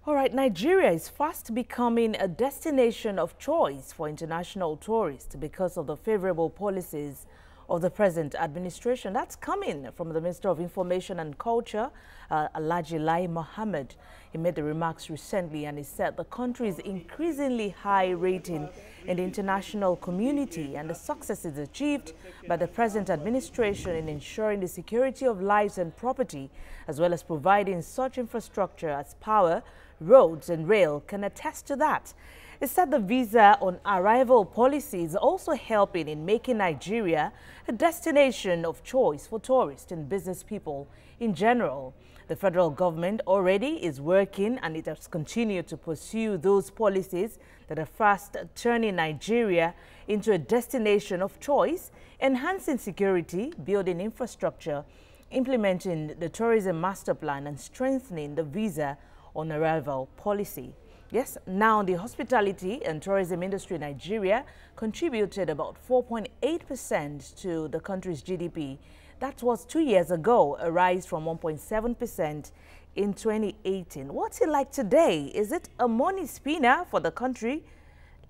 All right, Nigeria is fast becoming a destination of choice for international tourists because of the favorable policies of the present administration. That's coming from the Minister of Information and Culture, Alhaji Lai Mohammed. He made the remarks recently and he said the country's increasingly high rating in the international community and the successes achieved by the present administration in ensuring the security of lives and property, as well as providing such infrastructure as power, roads and rail, can attest to that. It said the visa on arrival policy is also helping in making Nigeria a destination of choice for tourists and business people in general. The federal government already is working and it has continued to pursue those policies that are fast turning Nigeria into a destination of choice, enhancing security, building infrastructure, implementing the tourism master plan and strengthening the visa on arrival policy. Yes, now the hospitality and tourism industry in Nigeria contributed about 4.8% to the country's GDP. That was 2 years ago, a rise from 1.7% in 2018. What's it like today? Is it a money spinner for the country?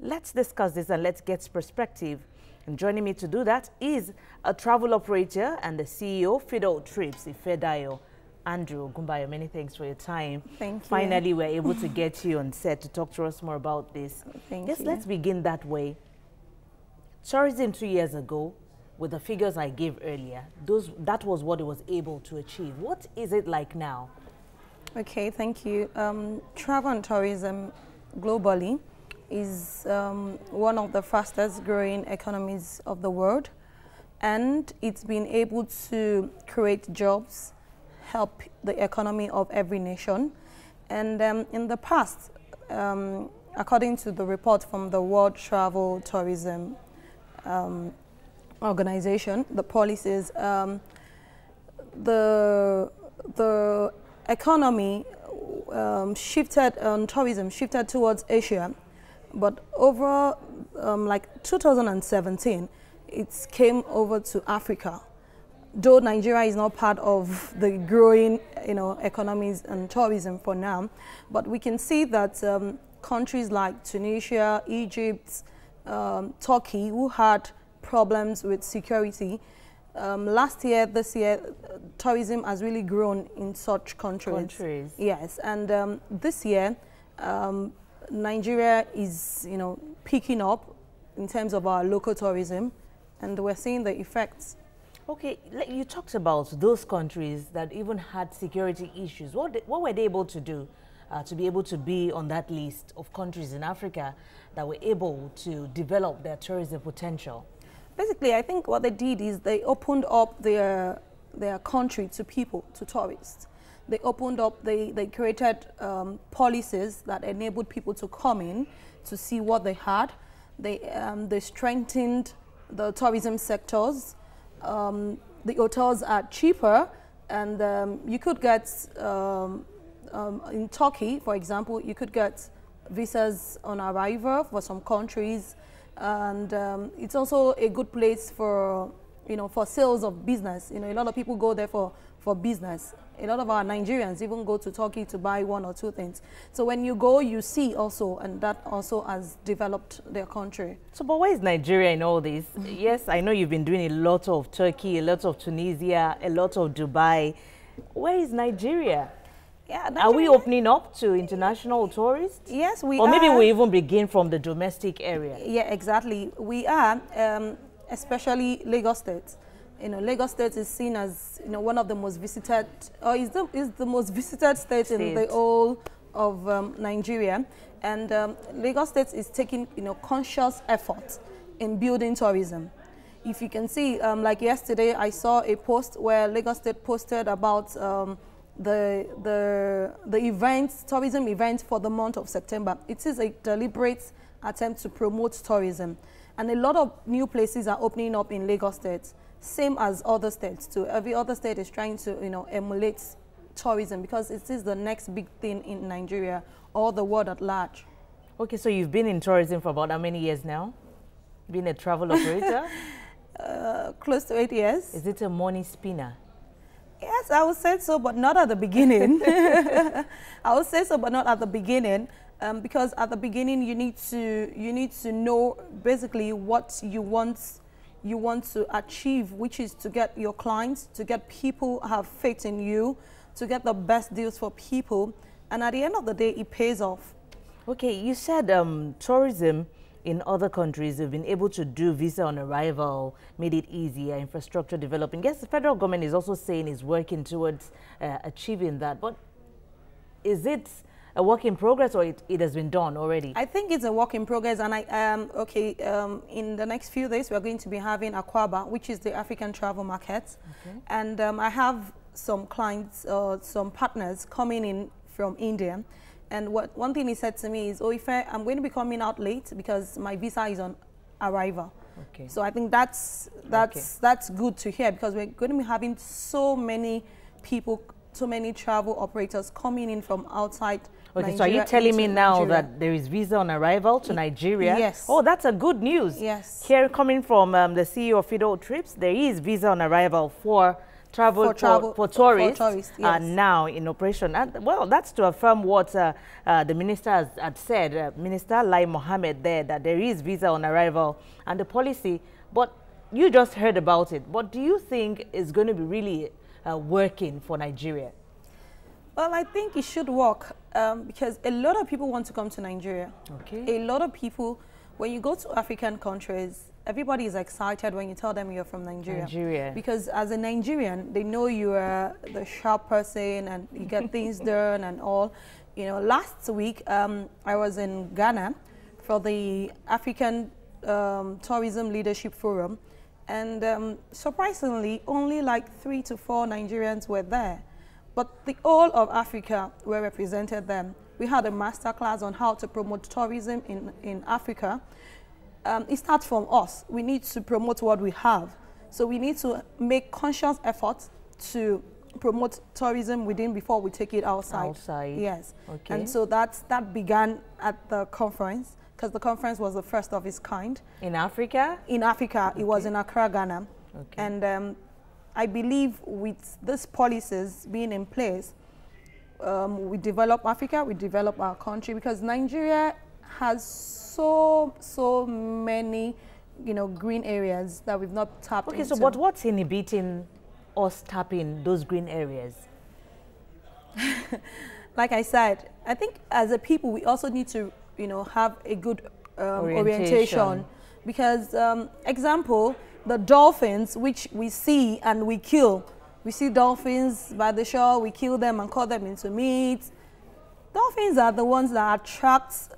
Let's discuss this and let's get perspective. And joining me to do that is a travel operator and the CEO, Fido Trips, Ifedayo. Andrew Gumbayo, many thanks for your time. Thank you. Finally, we're able to get you on set to talk to us more about this. Thank you. Let's begin that way. Tourism 2 years ago, with the figures I gave earlier, that was what it was able to achieve. What is it like now? Okay, thank you. Travel and tourism globally is one of the fastest growing economies of the world, and it's been able to create jobs, help the economy of every nation. And in the past, according to the report from the World Travel Tourism Organization, the policies, the economy tourism shifted towards Asia, but over like 2017, it came over to Africa. Though Nigeria is not part of the growing, economies and tourism for now, but we can see that countries like Tunisia, Egypt, Turkey, who had problems with security, last year, this year, tourism has really grown in such countries. Yes, and this year, Nigeria is, picking up in terms of our local tourism, and we're seeing the effects. Okay, you talked about those countries that even had security issues. What were they able to do to be able to be on that list of countries in Africa that were able to develop their tourism potential? Basically, I think what they did is they opened up their country to people, to tourists. They opened up, they created policies that enabled people to come in to see what they had. They strengthened the tourism sectors. The hotels are cheaper, and you could get, in Turkey, for example, you could get visas on arrival for some countries, and it's also a good place for, for sales of business. A lot of people go there for business. A lot of our Nigerians even go to Turkey to buy one or two things. So when you go, you see also, and that also has developed their country. So, but where is Nigeria in all this? Yes, I know you've been doing a lot of Turkey, a lot of Tunisia, a lot of Dubai. Where is Nigeria? Yeah, are we opening up to international tourists? Yes, we are. Or maybe we even begin from the domestic area. Yeah, exactly. We are, especially Lagos State. Lagos State is seen as one of the most visited, or is the most visited state in the whole of Nigeria, and Lagos State is taking conscious effort in building tourism. If you can see, like yesterday, I saw a post where Lagos State posted about the tourism event for the month of September. It is a deliberate attempt to promote tourism, and a lot of new places are opening up in Lagos State. Same as other states too. Every other state is trying to, emulate tourism because it is the next big thing in Nigeria or the world at large. Okay, so you've been in tourism for about how many years now? Being a travel operator? Close to 8 years. Is it a money spinner? Yes, I would say so, but not at the beginning. I would say so, but not at the beginning, because at the beginning you need to know basically what you want to achieve, which is to get your clients, to get people have faith in you, to get the best deals for people, and at the end of the day, it pays off. Okay, you said tourism in other countries have been able to do visa on arrival, made it easier, infrastructure developing. Yes, the federal government is also saying is working towards achieving that. But is it a work in progress, or it has been done already? I think it's a work in progress, and in the next few days, we're going to be having Akwaba, which is the African travel market. Okay. And I have some clients, some partners coming in from India. And one thing he said to me is, oh, I'm going to be coming out late because my visa is on arrival. Okay. So I think that's good to hear, because we're going to be having so many people, so many travel operators coming in from outside Nigeria. So are you telling me now that there is visa on arrival to Nigeria? Yes. Oh, that's a good news. Yes. Here, coming from the CEO of Fido Trips, there is visa on arrival for tourists, yes. Now in operation. And, well, that's to affirm what the minister had said, Minister Lai Mohammed there, that there is visa on arrival and the policy. But you just heard about it. But do you think it's going to be really working for Nigeria? Well, I think it should work because a lot of people want to come to Nigeria. Okay. A lot of people, when you go to African countries, everybody is excited when you tell them you're from Nigeria. Because as a Nigerian, they know you are the sharp person and you get things done and all. You know, last week I was in Ghana for the African Tourism Leadership Forum, and surprisingly, only like 3 to 4 Nigerians were there. But the whole of Africa were represented there. We had a master class on how to promote tourism in Africa. It starts from us. We need to promote what we have. So we need to make conscious efforts to promote tourism within before we take it outside. Yes. Okay. And so that began at the conference, because the conference was the first of its kind. In Africa? In Africa. Okay. It was in Accra, Ghana. Okay. And I believe with these policies being in place, we develop Africa, we develop our country, because Nigeria has so many, green areas that we've not tapped into. Okay, so what's inhibiting us tapping those green areas? Like I said, I think as a people, we also need to, have a good orientation. Because, example, the dolphins, which we see and we kill. We see dolphins by the shore, we kill them and cut them into meat. Dolphins are the ones that attract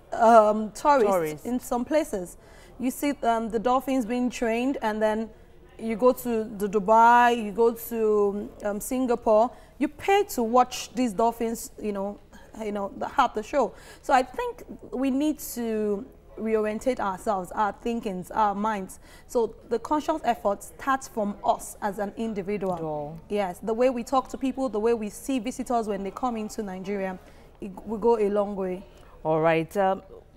tourists in some places. You see the dolphins being trained, and then you go to Dubai, you go to Singapore, you pay to watch these dolphins, have the show. So I think we need to reorientate ourselves, our thinkings, our minds. So the conscious effort starts from us as an individual. Yes, the way we talk to people, the way we see visitors when they come into Nigeria, it will go a long way. All right.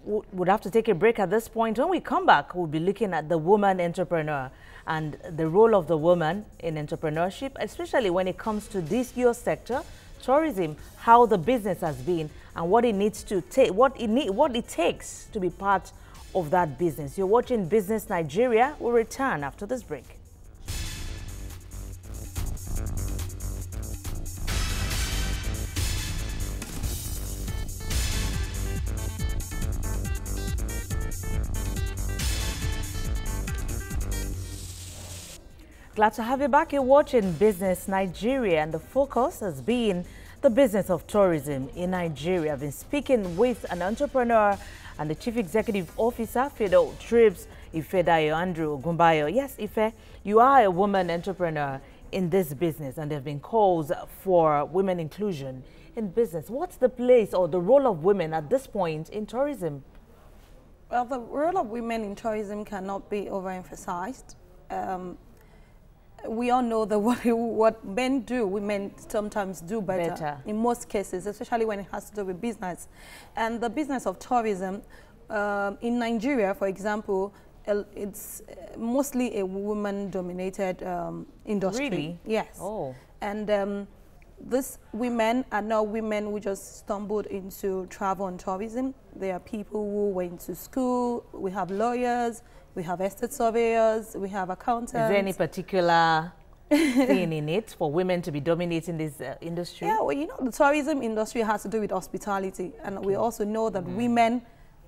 We'll have to take a break at this point. When we come back, we'll be looking at the woman entrepreneur and the role of the woman in entrepreneurship, especially when it comes to this your sector, tourism, how the business has been and what it needs to take, what it takes to be part of that business. You're watching Business Nigeria. We'll return after this break. Glad to have you back. You're watching Business Nigeria, and the focus has been the business of tourism in Nigeria. I've been speaking with an entrepreneur and the Chief Executive Officer, Fido Trips, Ifedayo Andrew Gumbayo. Yes, Ife, you are a woman entrepreneur in this business, and there have been calls for women inclusion in business. What's the place or the role of women at this point in tourism? Well, the role of women in tourism cannot be overemphasized. We all know that what men do, women sometimes do better in most cases, especially when it has to do with business. And the business of tourism in Nigeria, for example, it's mostly a woman-dominated industry. Really? Yes. Oh. And these women are not women who just stumbled into travel and tourism. They are people who went to school. We have lawyers, we have estate surveyors, we have accountants. Is there any particular thing in it for women to be dominating this industry? Yeah, well, you know, the tourism industry has to do with hospitality. And we also know that women,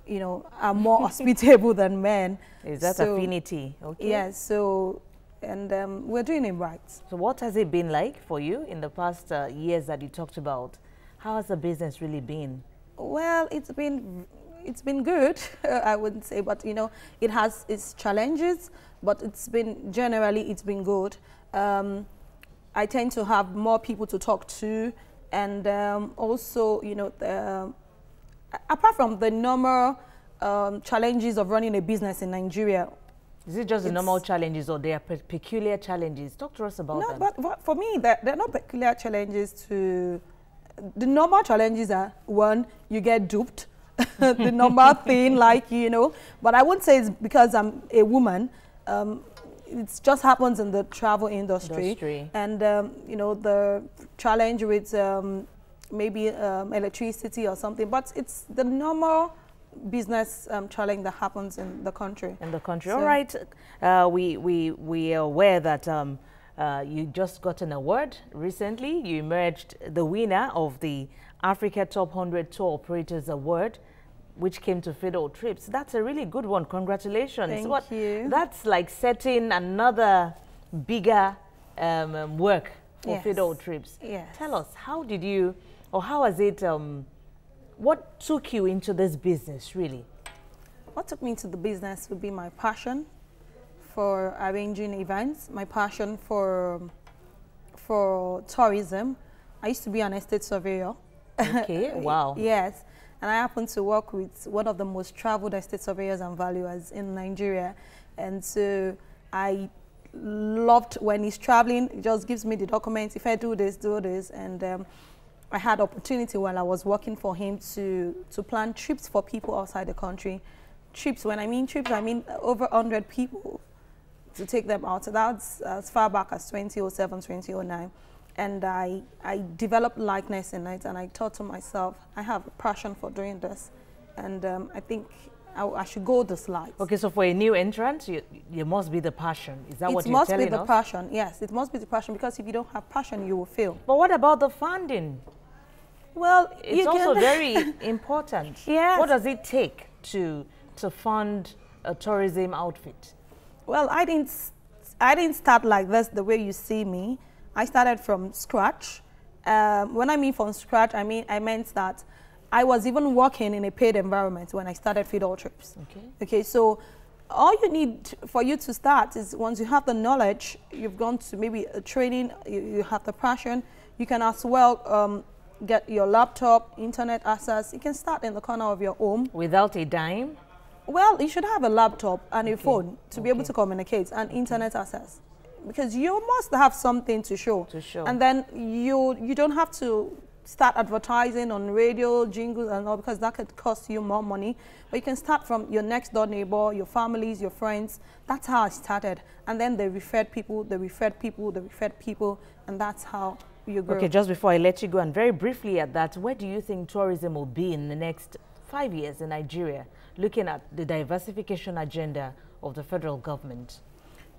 you know, are more hospitable than men. Is that affinity? Okay. Yes, so, and we're doing it right. So what has it been like for you in the past years that you talked about? How has the business really been? Well, it's been good, I wouldn't say, but you know, it has its challenges, but it's been good. I tend to have more people to talk to, and also, you know, apart from the normal challenges of running a business in Nigeria. Is it just the normal challenges, or there are peculiar challenges? Talk to us about them. No, but for me, there are no peculiar challenges to... The normal challenges are, one, you get duped. The normal thing, like, you know, but I wouldn't say it's because I'm a woman. It just happens in the travel industry. And, you know, the challenge with maybe electricity or something, but it's the normal business challenge that happens in the country. So, all right. We are aware that you just got an award recently. You emerged the winner of the Africa Top 100 Tour Operators Award, which came to Fiddle Trips. That's a really good one. Congratulations. Thank you. That's like setting another bigger work for Fiddle Trips. Yes. Tell us, how did you, or how has it, what took you into this business, really? What took me into the business would be my passion for arranging events, my passion for tourism. I used to be an estate surveyor. Okay, wow. Yes, and I happen to work with one of the most traveled estate surveyors and valuers in Nigeria. And so I loved when he's traveling, he just gives me the documents. If I do this, do this. And I had opportunity while I was working for him to plan trips for people outside the country. Trips, when I mean trips, I mean over 100 people to take them out. So that's as far back as 2007, 2009. And I developed likeness in it, and I thought to myself, I have a passion for doing this, and I think I should go this life. Okay, so for a new entrant, you must be the passion. Is that what you're telling us? It must be the passion, yes. It must be the passion, because if you don't have passion, you will fail. But what about the funding? Well, it's also very important. Yes. What does it take to fund a tourism outfit? Well, I didn't start like this the way you see me. I started from scratch. When I mean from scratch, I meant that I was even working in a paid environment when I started Fiddle Trips. Okay, so all you need for you to start is, once you have the knowledge, you've gone to maybe a training, you have the passion, you can as well get your laptop, internet access. You can start in the corner of your home. Without a dime? Well, you should have a laptop and a phone to be able to communicate, and internet access. Because you must have something to show. And then you don't have to start advertising on radio, jingles and all, because that could cost you more money. But you can start from your next door neighbor, your families, your friends. That's how I started. And then they referred people, they referred people, they referred people, and that's how you grow. Okay, just before I let you go, and very briefly at that, where do you think tourism will be in the next 5 years in Nigeria, looking at the diversification agenda of the federal government?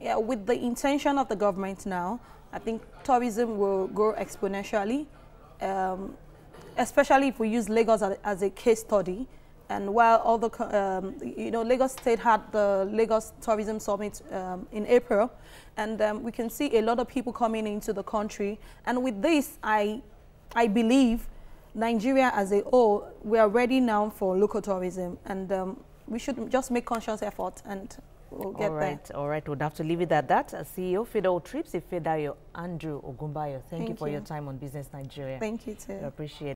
Yeah, with the intention of the government now, I think tourism will grow exponentially, especially if we use Lagos as a case study. And while all the, you know, Lagos State had the Lagos Tourism Summit in April, and we can see a lot of people coming into the country. And with this, I believe Nigeria as a whole, we are ready now for local tourism, and we should just make conscious effort, and we'll get there. All right, we'll have to leave it at that. As CEO, Fiddle Trips, Ifedayo Andrew Ogumbayo, thank you for your time on Business Nigeria. Thank you too. I appreciate it.